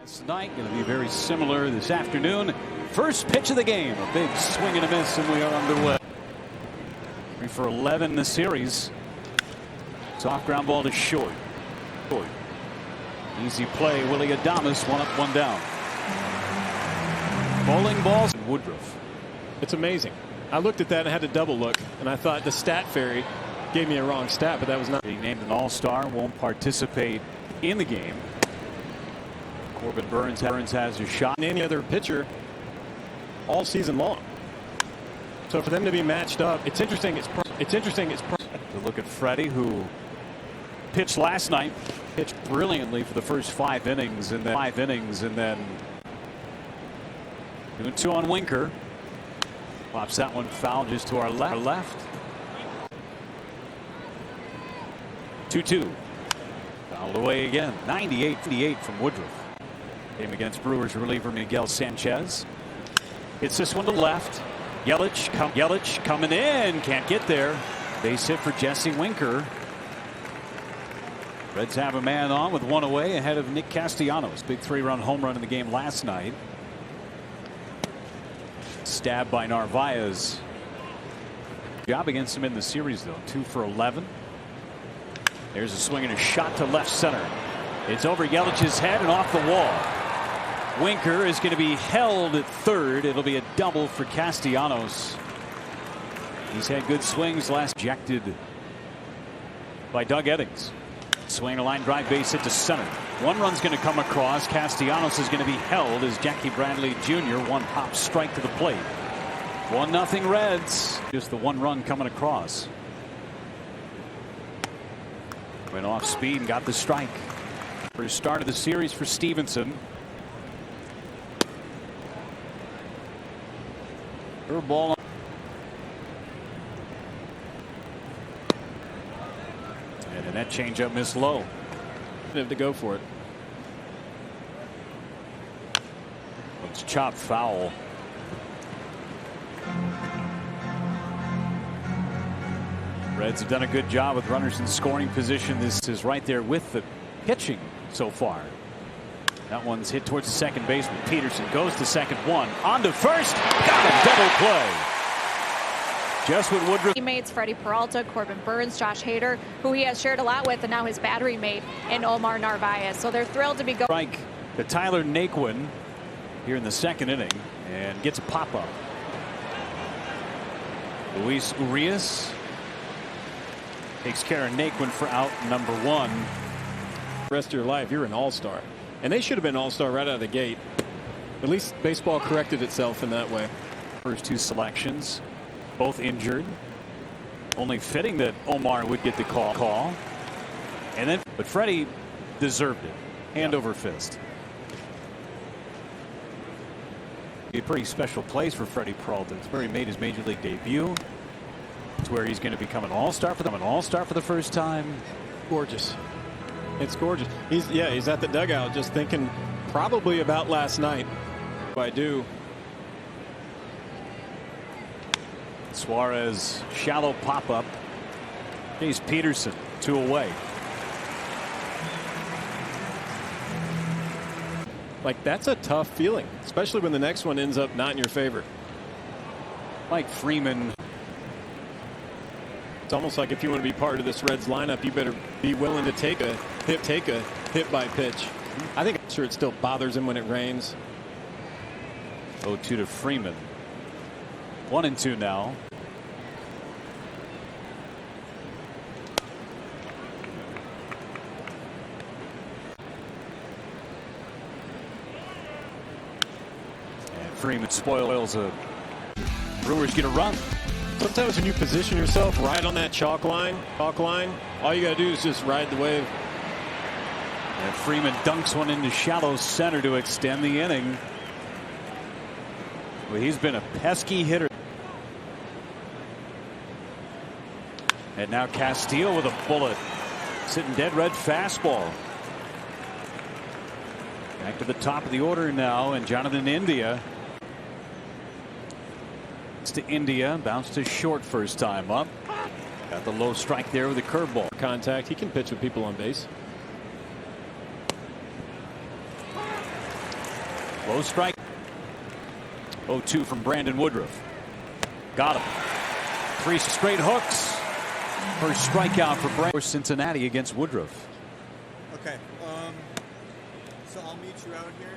Tonight going to be very similar this afternoon. First pitch of the game, a big swing and a miss, and we are underway. 3 for 11 in the series. Soft ground ball to short. Easy play. Willie Adames, 1 up, 1 down. Bowling balls. Woodruff. It's amazing. I looked at that and had to double look, and I thought the stat fairy gave me a wrong stat, but that was not. Being named an all-star, won't participate in the game. Corbin Burns has a shot. Any other pitcher all season long. So for them to be matched up, it's interesting. To look at Freddie, who pitched last night, pitched brilliantly for the first 5 innings, and then doing 2 on Winker. Pops that one foul just to our left. 2-2. Fouled away again. 98-58 from Woodruff. Game against Brewers reliever Miguel Sanchez. Hits this one to left. Yelich coming in. Can't get there. Base hit for Jesse Winker. Reds have a man on with 1 away ahead of Nick Castellanos. Big 3-run home run in the game last night. Stabbed by Narvaez. Job against him in the series, though. 2 for 11. There's a swing and a shot to left center. It's over Yelich's head and off the wall. Winker is going to be held at third. It'll be a double for Castellanos. He's had good swings last. Ejected by Dawg&Hen. Swing a line drive, base hit to center. 1 run's going to come across. Castellanos is going to be held as Jackie Bradley Jr. 1 pop strike to the plate. 1-0 Reds. Just the 1 run coming across. Went off speed and got the strike. First start of the series for Stevenson. Ball. And that changeup missed low. Have to go for it. It's chopped foul. Reds have done a good job with runners in scoring position. This is right there with the pitching so far. That one's hit towards the second baseman. Peterson goes to second, 1 on to first. Got a double play. Just what Woodruff. Teammates Freddie Peralta, Corbin Burns, Josh Hader, who he has shared a lot with, and now his battery mate in Omar Narvaez. So they're thrilled to be going. Strike to Tyler Naquin here in the 2nd inning and gets a pop-up. Luis Urias takes care of Naquin for out number 1. The rest of your life, you're an all-star. And they should have been all-star right out of the gate. At least baseball corrected itself in that way. First 2 selections, both injured. Only fitting that Omar would get the call. And then, but Freddie deserved it. Hand over fist. Be a pretty special place for Freddie Peralta. It's where he made his major league debut. It's where he's going to become an all-star for the first time. Gorgeous. It's gorgeous. He's at the dugout just thinking probably about last night. I do. Suarez, shallow pop-up. He's Peterson, 2 away. Like, that's a tough feeling, especially when the next one ends up not in your favor. Mike Freeman. It's almost like if you want to be part of this Reds lineup, you better be willing to take a hit by pitch. I think I'm sure it still bothers him when it rains. 0-2 to Freeman. 1-2 now. And Freeman spoils a Brewers get a run. Sometimes when you position yourself right on that chalk line, all you got to do is just ride the wave. And Freeman dunks one into shallow center to extend the inning. Well, he's been a pesky hitter. And now Castillo with a bullet. Sitting dead red fastball. Back to the top of the order now, and Jonathan India. To India, bounced to short first time up. Got the low strike there with a curveball. Contact. He can pitch with people on base. Low strike. 0-2 from Brandon Woodruff. Got him. 3 straight hooks. First strikeout for Brandon. Cincinnati against Woodruff. Okay. So I'll meet you out here.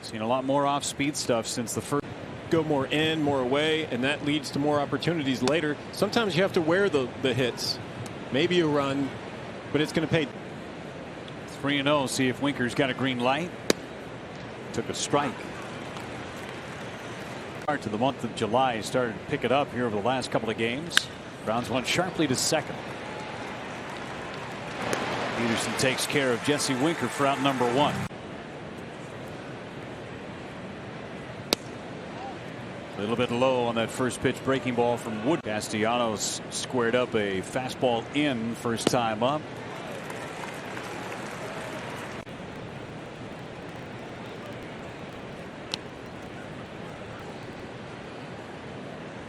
Seen a lot more off-speed stuff since the first. Go more in, more away, and that leads to more opportunities later. Sometimes you have to wear the hits. Maybe a run, but it's going to pay. 3-0. See if Winker's got a green light. Took a strike. Start to the month of July. Started to pick it up here over the last couple of games. Browns went sharply to second. Peterson takes care of Jesse Winker for out number 1. A little bit low on that first pitch breaking ball from Wood. Castellanos squared up a fastball in first time up.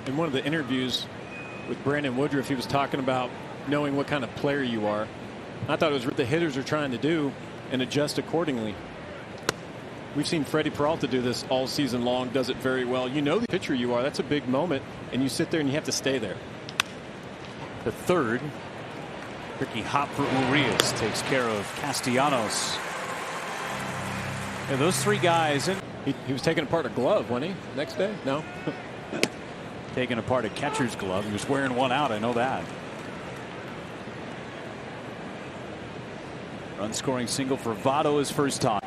In one of the interviews with Brandon Woodruff, he was talking about knowing what kind of player you are. I thought it was what the hitters are trying to do and adjust accordingly. We've seen Freddie Peralta do this all season long, does it very well. You know the pitcher you are. That's a big moment, and you sit there and you have to stay there. The third. Ricky hop for Urias takes care of Castellanos. And those 3 guys. He was taking apart a glove, wasn't he? Next day? No. Taking apart a catcher's glove. He was wearing one out. I know that. Run scoring single for Votto his first time.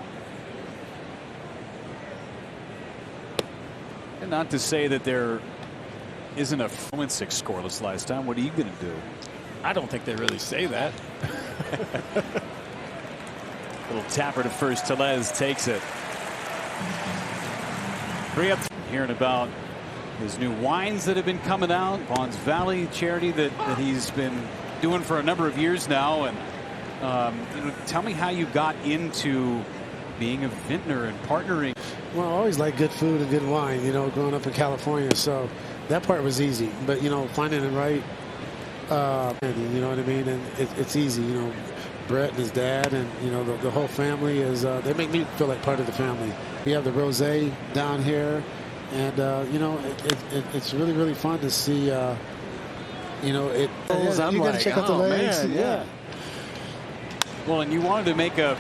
And not to say that there isn't a 6 scoreless last time. What are you going to do? I don't think they really say that. Little tapper to first. Tellez takes it. 3 up. Hearing about his new wines that have been coming out. Bonds Valley charity that he's been doing for a number of years now. And tell me how you got into being a vintner and partnering. Well, I always like good food and good wine, growing up in California. So that part was easy. But, finding it right, you know what I mean? And it's easy, Brett and his dad and, the whole family is, they make me feel like part of the family. We have the rosé down here. And, it's really, really fun to see, I'm you got like, to check out the legs. Man, yeah. Well, and you wanted to make a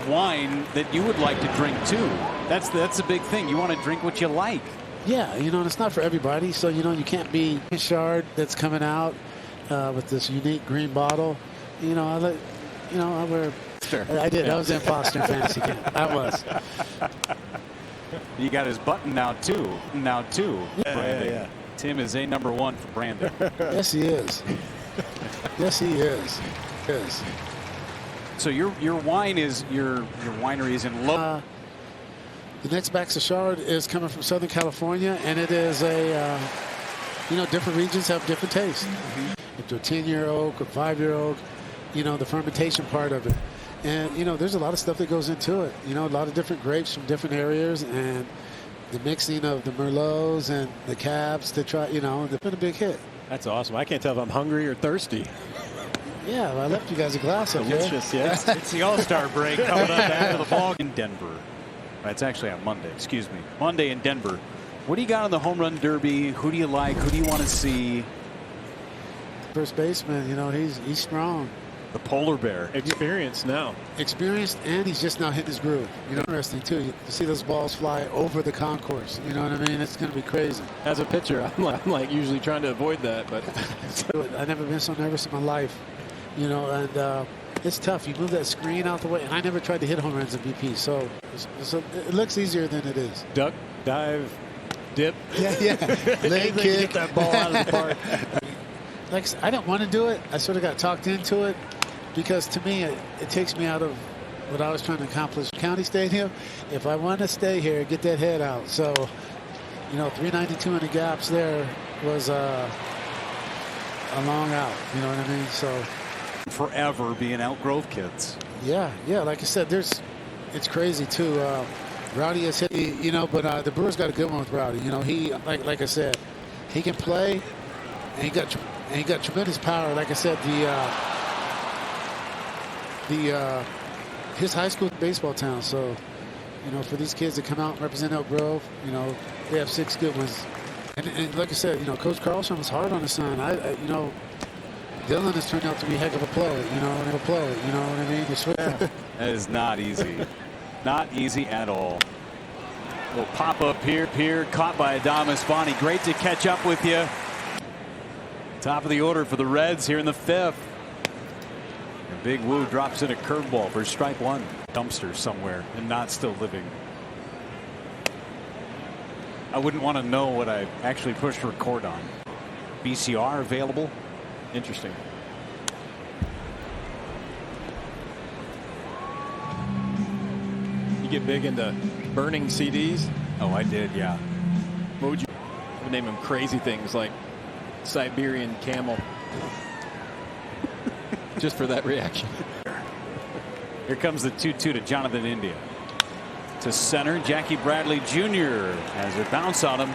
wine that you would like to drink too. That's a big thing. You want to drink what you like. Yeah, and it's not for everybody. So, you can't be a Chard that's coming out with this unique green bottle. I wear. Sure. I did. I was in Foster Fantasy Camp. I was. You got his button now too. Yeah. Tim is a number 1 for Brandon. Yes, he is. Yes, he is. Yes. So your wine is your winery is in low. The next Bax Chard is coming from Southern California, and it is a different regions have different tastes. Into a 10-year oak, a 5-year oak, the fermentation part of it. And, there's a lot of stuff that goes into it. A lot of different grapes from different areas and the mixing of the Merlots and the Cabs to try, it's been a big hit. That's awesome. I can't tell if I'm hungry or thirsty. Yeah, well, I left you guys a glass up there. Delicious, yeah. It's the All-Star break coming up after the ball in Denver. It's actually on Monday. Excuse me. Monday in Denver. What do you got on the home run derby? Who do you like? Who do you want to see? First baseman, he's strong. The polar bear. Experienced now. Experienced, and he's just now hitting his groove. Interesting, too. You see those balls fly over the concourse. You know what I mean? It's going to be crazy. As a pitcher, I'm like usually trying to avoid that. But I've never been so nervous in my life. And it's tough. You move that screen out the way. And I never tried to hit home runs in BP. So it looks easier than it is. Duck, dive, dip. Yeah. Leg kick. Get that ball out of the park. I don't want to do it. I sort of got talked into it. Because to me, it takes me out of what I was trying to accomplish. County Stadium, if I want to stay here, get that head out. So, 392 in the gaps there was a long out. You know what I mean? So, forever being Outgrove kids. Yeah. Like I said, it's crazy too. Rowdy has hit, but the Brewers got a good one with Rowdy. He, like I said, he can play, and he got tremendous power. Like I said, his high school baseball town. So, you know, for these kids to come out and represent Elk Grove, you know, they have 6 good ones. And like I said, you know, Coach Carlson was hard on his son. You know, Dylan has turned out to be a heck of a player. You know, you know what I mean? That is not easy. Not easy at all. Little pop up here, caught by Adames Bonnie. Great to catch up with you. Top of the order for the Reds here in the 5th. And Big Woo drops in a curveball for strike 1. Dumpster somewhere and not still living. I wouldn't want to know what I actually pushed record on. VCR available. Interesting. You get big into burning CDs? Oh, I did, yeah. What would you name them? Crazy things like Siberian Camel. Just for that reaction. Here comes the 2-2 to Jonathan India. To center, Jackie Bradley Jr. has a bounce on him.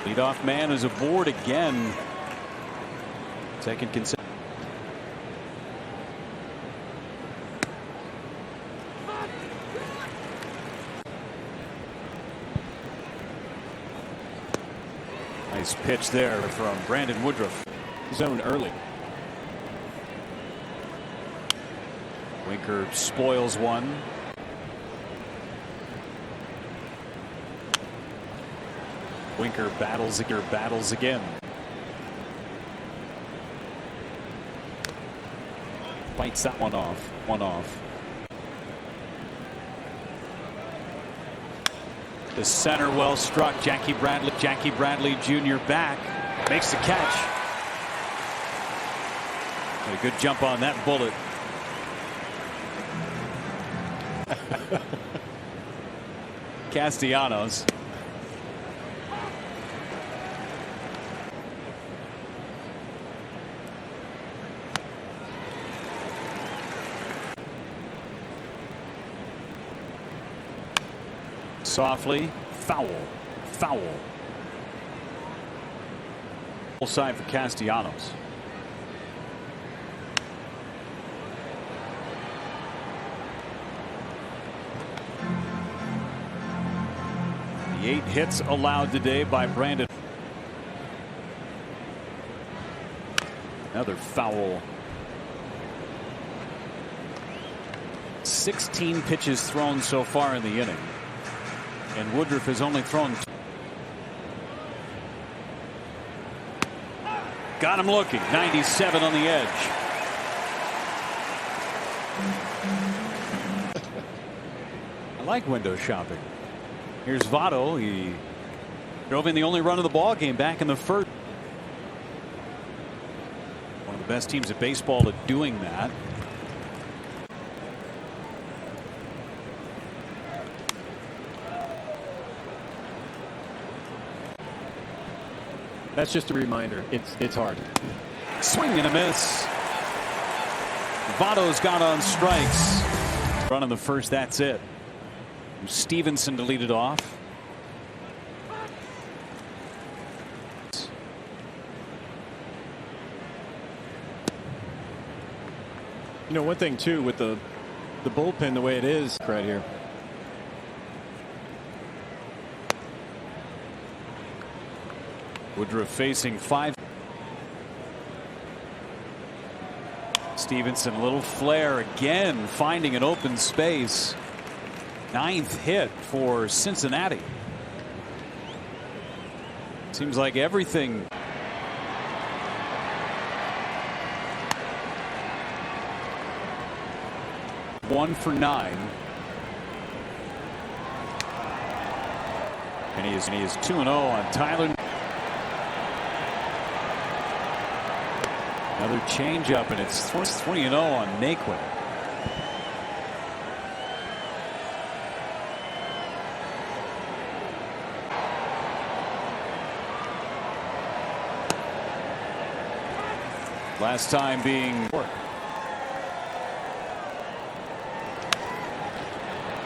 Leadoff man is aboard again. Second consecutive. Nice pitch there from Brandon Woodruff. Zone early. Winker spoils one. Winker battles again. Bites that one off. The center well struck. Jackie Bradley Jr. back. Makes the catch. A good jump on that bullet. Castellanos. Softly, foul. Full side for Castellanos. The 8 hits allowed today by Brandon. Another foul. 16 pitches thrown so far in the inning. And Woodruff has only thrown. Got him looking. 97 on the edge. I like window shopping. Here's Votto. He drove in the only run of the ball game back in the 1st. One of the best teams in baseball at doing that. That's just a reminder. It's hard. Swing and a miss. Votto's got on strikes. Run in the 1st. That's it. Stevenson to lead it off. You know, one thing too with the bullpen the way it is right here. Woodruff facing 5. Stevenson, little flare again, finding an open space. 9th hit for Cincinnati. Seems like everything. One for 9. And he is 2-0 on Tyler. Another changeup, and it's 20-0 on Naquin. Last time being.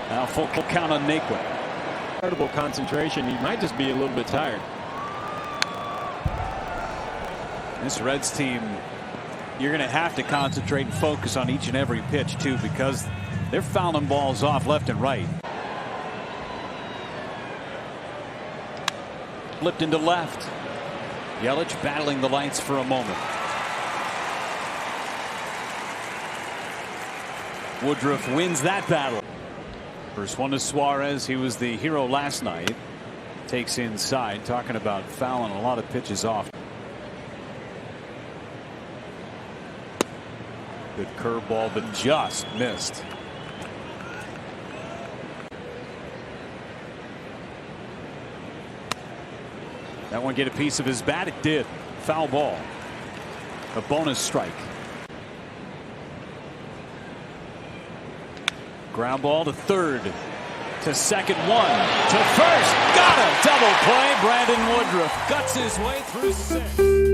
Now full count on Naquin. Incredible concentration. He might just be a little bit tired. This Reds team You're going to have to concentrate and focus on each and every pitch, too, because they're fouling balls off left and right. Flipped into left. Yelich battling the lights for a moment. Woodruff wins that battle. First one to Suarez. He was the hero last night. Takes inside, talking about fouling a lot of pitches off. Good curveball, but just missed. That one get a piece of his bat? It did. Foul ball. A bonus strike. Ground ball to third. To second, one. To first. Got him. Double play. Brandon Woodruff guts his way through 6.